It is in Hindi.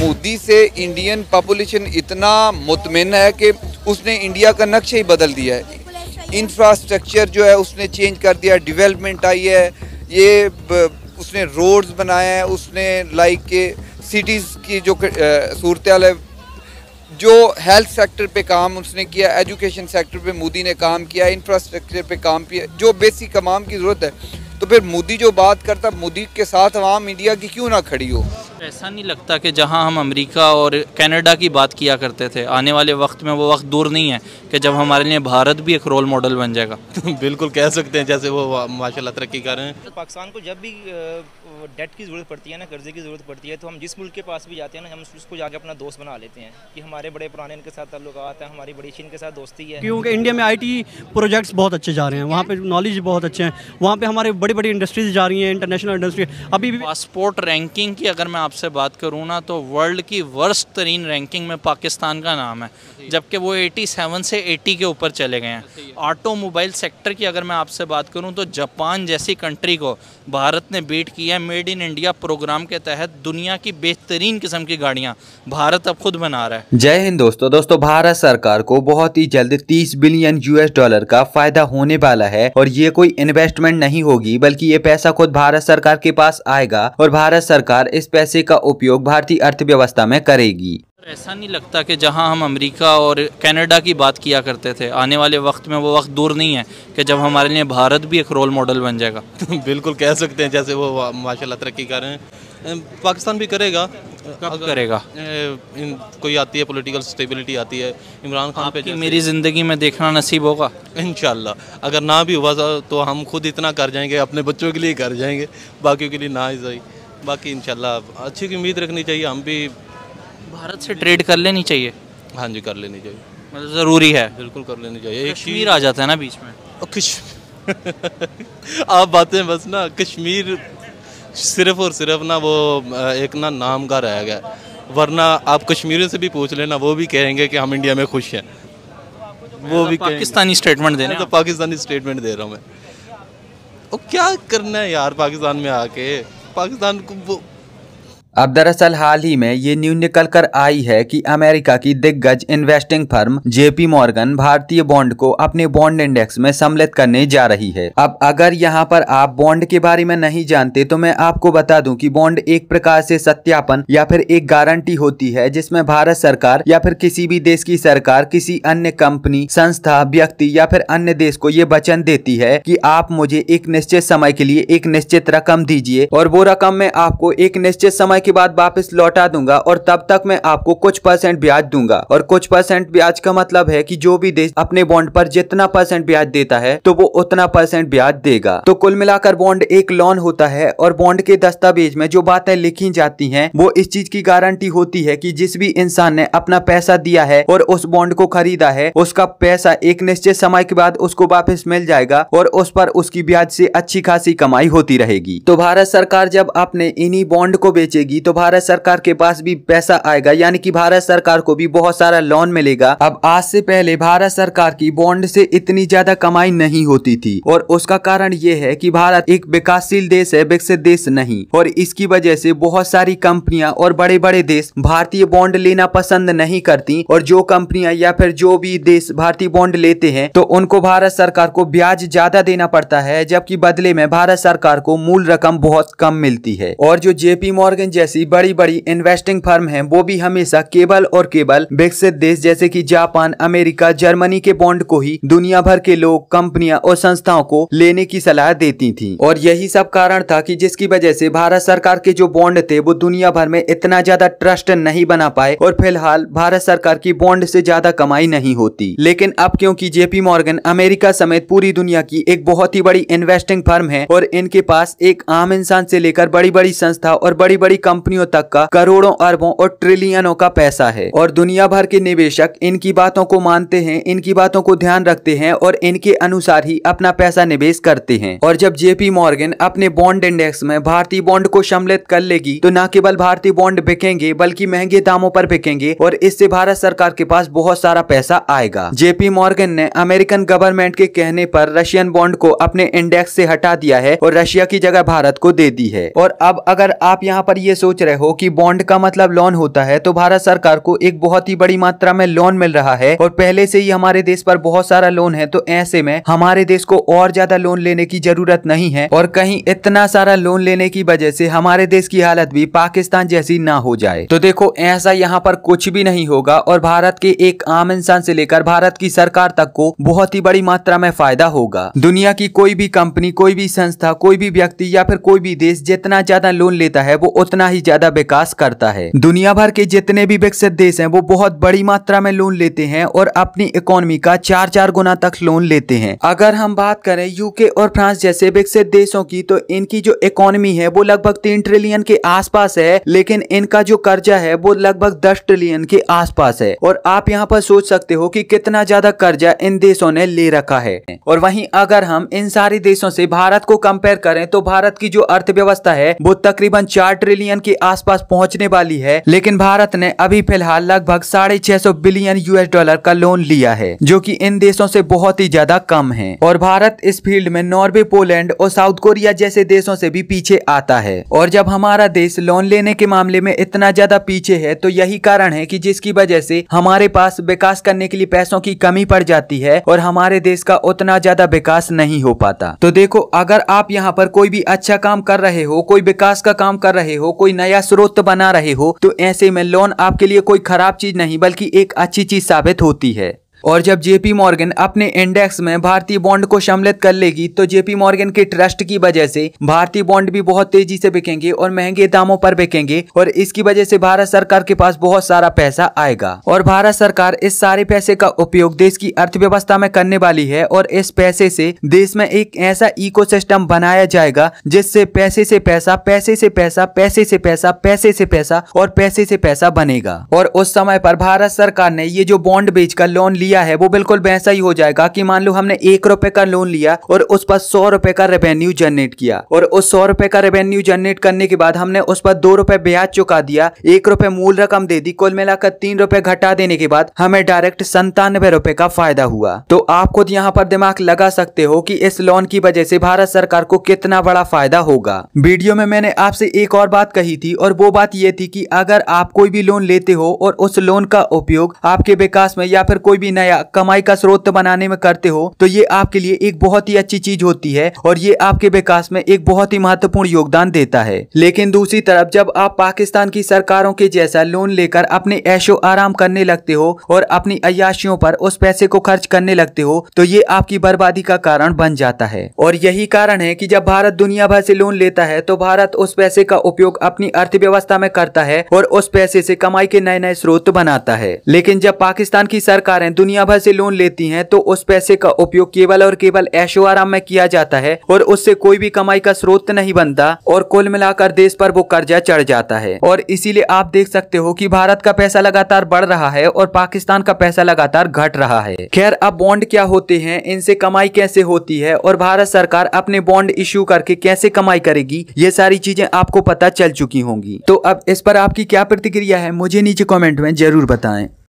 मोदी से इंडियन पॉपुलेशन इतना मुतमिन है कि उसने इंडिया का नक्शा ही बदल दिया है। इंफ्रास्ट्रक्चर जो है उसने चेंज कर दिया, डेवलपमेंट आई है, ये उसने रोड्स बनाए हैं, उसने लाइक के सिटीज़ की जो सूरत है, जो हेल्थ सेक्टर पे काम उसने किया, एजुकेशन सेक्टर पे मोदी ने काम किया, इंफ्रास्ट्रक्चर पे काम किया, जो बेसिक काम की ज़रूरत है। तो फिर मोदी जो बात करता, मोदी के साथ आवाम इंडिया की क्यों ना खड़ी हो? ऐसा नहीं लगता कि जहां हम अमेरिका और कनाडा की बात किया करते थे, आने वाले वक्त में वो वक्त दूर नहीं है कि जब हमारे लिए भारत भी एक रोल मॉडल बन जाएगा? बिल्कुल कह सकते हैं, जैसे वो माशाल्लाह तरक्की कर रहे हैं। पाकिस्तान को जब भी डेट की ज़रूरत पड़ती है ना, कर्जे की ज़रूरत पड़ती है, तो हम जिस मुल्क के पास भी जाते हैं ना, हम उसको जाके अपना दोस्त बना लेते हैं कि हमारे बड़े पुराने इनके साथ ताल्लुकात हैं, हमारी बड़ी चीन के साथ दोस्ती है। क्योंकि इंडिया में IT प्रोजेक्ट्स बहुत अच्छे जा रहे हैं, वहाँ पे नॉलेज बहुत अच्छे हैं, वहाँ पे हमारे बड़ी बड़ी इंडस्ट्रीज जा रही हैं, इंटरनेशनल इंडस्ट्री। अभी भी पासपोर्ट रैंकिंग की अगर मैं आपसे बात करूँ ना, तो वर्ल्ड की वर्स्ट तरीन रैंकिंग में पाकिस्तान का नाम है, जबकि वो 87 से 80 के ऊपर चले गए हैं। ऑटोमोबाइल सेक्टर की अगर मैं आपसे बात करूं तो जापान जैसी कंट्री को भारत ने बीट किया है। मेड इन इंडिया प्रोग्राम के तहत दुनिया की बेहतरीन किस्म की गाड़ियां भारत अब खुद बना रहा है। जय हिंद दोस्तों, भारत सरकार को बहुत ही जल्द $30 बिलियन का फायदा होने वाला है, और ये कोई इन्वेस्टमेंट नहीं होगी, बल्कि ये पैसा खुद भारत सरकार के पास आएगा और भारत सरकार इस पैसे का उपयोग भारतीय अर्थव्यवस्था में करेगी। ऐसा नहीं लगता कि जहां हम अमेरिका और कनाडा की बात किया करते थे, आने वाले वक्त में वो वक्त दूर नहीं है कि जब हमारे लिए भारत भी एक रोल मॉडल बन जाएगा? बिल्कुल कह सकते हैं, जैसे वो माशाल्लाह तरक्की कर रहे हैं। पाकिस्तान भी करेगा। कब करेगा? कोई आती है, पॉलिटिकल स्टेबिलिटी आती है, इमरान खान पे मेरी ज़िंदगी में देखना नसीब होगा इंशाल्लाह। अगर ना भी हुआ तो हम खुद इतना कर जाएंगे, अपने बच्चों के लिए कर जाएंगे, बाकियों के लिए ना ही सही। बाकी इंशाल्लाह अच्छी की उम्मीद रखनी चाहिए। हम भी भारत से ट्रेड कर लेनी चाहिए। हाँ जी, कर लेनी चाहिए, मतलब ज़रूरी है। बिल्कुल कर लेनी चाहिए। कश्मीर आ जाता है ना बीच में। आप बातें बस ना, कश्मीर सिर्फ और सिर्फ ना वो एक ना नाम का रह गया, वरना आप कश्मीरियों से भी पूछ लेना, वो भी कहेंगे कि हम इंडिया में खुश हैं। वो भी पाकिस्तानी स्टेटमेंट देना, तो पाकिस्तानी स्टेटमेंट दे रहा हूँ मैं। वो क्या करना है यार पाकिस्तान में आके, पाकिस्तान को अब दरअसल हाल ही में ये न्यूज निकल कर आई है कि अमेरिका की दिग्गज इन्वेस्टिंग फर्म JP मॉर्गन भारतीय बॉन्ड को अपने बॉन्ड इंडेक्स में सम्मिलित करने जा रही है। अब अगर यहाँ पर आप बॉन्ड के बारे में नहीं जानते तो मैं आपको बता दूं कि बॉन्ड एक प्रकार से सत्यापन या फिर एक गारंटी होती है, जिसमें भारत सरकार या फिर किसी भी देश की सरकार किसी अन्य कंपनी, संस्था, व्यक्ति या फिर अन्य देश को ये वचन देती है कि आप मुझे एक निश्चित समय के लिए एक निश्चित रकम दीजिए, और वो रकम मैं आपको एक निश्चित समय के बाद वापस लौटा दूंगा, और तब तक मैं आपको कुछ % ब्याज दूंगा। और कुछ % ब्याज का मतलब है कि जो भी देश अपने बॉन्ड पर जितना % ब्याज देता है तो वो उतना % ब्याज देगा। तो कुल मिलाकर बॉन्ड एक लोन होता है, और बॉन्ड के दस्तावेज में जो बातें लिखी जाती हैं वो इस चीज की गारंटी होती है कि जिस भी इंसान ने अपना पैसा दिया है और उस बॉन्ड को खरीदा है, उसका पैसा एक निश्चित समय के बाद उसको वापस मिल जाएगा, और उस पर उसकी ब्याज से अच्छी खासी कमाई होती रहेगी। तो भारत सरकार जब अपने इन्हीं बॉन्ड को बेचेगी तो भारत सरकार के पास भी पैसा आएगा, यानी कि भारत सरकार को भी बहुत सारा लोन मिलेगा। अब आज से पहले भारत सरकार की बॉन्ड से इतनी ज्यादा कमाई नहीं होती थी, और उसका कारण ये है कि भारत एक विकासशील देश है, विकसित देश नहीं, और इसकी वजह से बहुत सारी कंपनियां और बड़े बड़े देश भारतीय बॉन्ड लेना पसंद नहीं करती, और जो कंपनियां या फिर जो भी देश भारतीय बॉन्ड लेते हैं तो उनको भारत सरकार को ब्याज ज्यादा देना पड़ता है, जबकि बदले में भारत सरकार को मूल रकम बहुत कम मिलती है। और जो JP मॉर्गन जैसी बड़ी बड़ी इन्वेस्टिंग फर्म हैं वो भी हमेशा केवल और केवल विकसित देश जैसे कि जापान, अमेरिका, जर्मनी के बॉन्ड को ही दुनिया भर के लोग, कंपनियां और संस्थाओं को लेने की सलाह देती थी। और यही सब कारण था कि जिसकी वजह से भारत सरकार के जो बॉन्ड थे वो दुनिया भर में इतना ज्यादा ट्रस्ट नहीं बना पाए, और फिलहाल भारत सरकार की बॉन्ड से ज्यादा कमाई नहीं होती। लेकिन अब क्योंकि JP मॉर्गन अमेरिका समेत पूरी दुनिया की एक बहुत ही बड़ी इन्वेस्टिंग फर्म है, और इनके पास एक आम इंसान से लेकर बड़ी बड़ी संस्था और बड़ी बड़ी कंपनियों तक का करोड़ों, अरबों और ट्रिलियनों का पैसा है, और दुनिया भर के निवेशक इनकी बातों को मानते हैं, इनकी बातों को ध्यान रखते हैं और इनके अनुसार ही अपना पैसा निवेश करते हैं। और जब JP मॉर्गन अपने बॉन्ड इंडेक्स में भारतीय बॉन्ड को सम्मिलित कर लेगी तो न केवल भारतीय बॉन्ड बिकेंगे बल्कि महंगे दामों पर बिकेंगे, और इससे भारत सरकार के पास बहुत सारा पैसा आएगा। JP मॉर्गन ने अमेरिकन गवर्नमेंट के कहने पर रशियन बॉन्ड को अपने इंडेक्स से हटा दिया है और रशिया की जगह भारत को दे दी है। और अब अगर आप यहाँ पर ये सोच रहे हो कि बॉन्ड का मतलब लोन होता है, तो भारत सरकार को एक बहुत ही बड़ी मात्रा में लोन मिल रहा है और पहले से ही हमारे देश पर बहुत सारा लोन है। तो ऐसे में हमारे देश को और ज्यादा लोन लेने की जरूरत नहीं है और कहीं इतना सारा लोन लेने की वजह से हमारे देश की हालत भी पाकिस्तान जैसी ना हो जाए। तो देखो, ऐसा यहाँ पर कुछ भी नहीं होगा और भारत के एक आम इंसान से लेकर भारत की सरकार तक को बहुत ही बड़ी मात्रा में फायदा होगा। दुनिया की कोई भी कंपनी, कोई भी संस्था, कोई भी व्यक्ति या फिर कोई भी देश जितना ज्यादा लोन लेता है वो उतना ही ज्यादा विकास करता है। दुनिया भर के जितने भी विकसित देश हैं वो बहुत बड़ी मात्रा में लोन लेते हैं और अपनी इकोनॉमी का 4-4 गुना तक लोन लेते हैं। अगर हम बात करें यूके और फ्रांस जैसे विकसित देशों की, तो इनकी जो इकोनॉमी है वो लगभग 3 ट्रिलियन के आसपास है, लेकिन इनका जो कर्जा है वो लगभग 10 ट्रिलियन के आसपास है। और आप यहाँ पर सोच सकते हो कि कितना ज्यादा कर्जा इन देशों ने ले रखा है। और वहीं अगर हम इन सारे देशों से भारत को कंपेयर करें तो भारत की जो अर्थव्यवस्था है वो तकरीबन 4 ट्रिलियन के आसपास पहुंचने वाली है, लेकिन भारत ने अभी फिलहाल लगभग 650 बिलियन US डॉलर का लोन लिया है, जो कि इन देशों से बहुत ही ज्यादा कम है। और भारत इस फील्ड में नॉर्वे, पोलैंड और साउथ कोरिया जैसे देशों से भी पीछे आता है। और जब हमारा देश लोन लेने के मामले में इतना ज्यादा पीछे है तो यही कारण है कि जिसकी वजह से हमारे पास विकास करने के लिए पैसों की कमी पड़ जाती है और हमारे देश का उतना ज्यादा विकास नहीं हो पाता। तो देखो, अगर आप यहाँ पर कोई भी अच्छा काम कर रहे हो, कोई विकास का काम कर रहे हो, कोई नया स्रोत बना रहे हो, तो ऐसे में लोन आपके लिए कोई खराब चीज नहीं बल्कि एक अच्छी चीज साबित होती है। और जब जेपी मॉर्गन अपने इंडेक्स में भारतीय बॉन्ड को सम्मिलित कर लेगी तो जेपी मॉर्गन के ट्रस्ट की वजह से भारतीय बॉन्ड भी बहुत तेजी से बिकेंगे और महंगे दामों पर बिकेंगे और इसकी वजह से भारत सरकार के पास बहुत सारा पैसा आएगा। और भारत सरकार इस सारे पैसे का उपयोग देश की अर्थव्यवस्था में करने वाली है और इस पैसे से देश में एक ऐसा इकोसिस्टम बनाया जाएगा जिससे पैसे से पैसा, पैसे से पैसा, पैसे से पैसा, पैसे से पैसा और पैसे से पैसा बनेगा। और उस समय पर भारत सरकार ने ये जो बॉन्ड बेचकर लोन लिया है वो बिल्कुल वैसा ही हो जाएगा कि मान लो हमने 1 रुपए का लोन लिया और उस पर 100 रुपए का रेवेन्यू जनरेट किया और उस 100 रुपए का रेवेन्यू जनरेट करने के बाद हमने उस पर 2 रुपए ब्याज चुका दिया, 1 रुपए मूल रकम दे दी, कुल मिलाकर 3 रुपए घटा देने के बाद हमें डायरेक्ट 97 रुपए का फायदा हुआ। तो आप खुद यहाँ पर दिमाग लगा सकते हो कि इस लोन की वजह से भारत सरकार को कितना बड़ा फायदा होगा। वीडियो में मैंने आपसे एक और बात कही थी और वो बात ये थी कि अगर आप कोई भी लोन लेते हो और उस लोन का उपयोग आपके विकास में या फिर कोई भी नया कमाई का स्रोत बनाने में करते हो तो ये आपके लिए एक बहुत ही अच्छी चीज होती है और ये आपके विकास में एक बहुत ही महत्वपूर्ण योगदान देता है। लेकिन दूसरी तरफ जब आप पाकिस्तान की सरकारों के जैसा लोन लेकर अपने ऐशो आराम करने लगते हो और अपनी अय्याशियों पर उस पैसे को खर्च करने लगते हो तो ये आपकी बर्बादी का कारण बन जाता है। और यही कारण है कि जब भारत दुनिया भर से लोन लेता है तो भारत उस पैसे का उपयोग अपनी अर्थव्यवस्था में करता है और उस पैसे से कमाई के नए नए स्रोत बनाता है। लेकिन जब पाकिस्तान की सरकारें दुनिया भर से लोन लेती हैं तो उस पैसे का उपयोग केवल और केवल ऐशो आराम में किया जाता है और उससे कोई भी कमाई का स्रोत नहीं बनता और कुल मिलाकर देश पर वो कर्जा चढ़ जाता है। और इसीलिए आप देख सकते हो कि भारत का पैसा लगातार बढ़ रहा है और पाकिस्तान का पैसा लगातार घट रहा है। खैर, अब बॉन्ड क्या होते हैं, इनसे कमाई कैसे होती है और भारत सरकार अपने बॉन्ड इश्यू करके कैसे कमाई करेगी, ये सारी चीजें आपको पता चल चुकी होंगी। तो अब इस पर आपकी क्या प्रतिक्रिया है मुझे नीचे कमेंट में जरूर बताएं।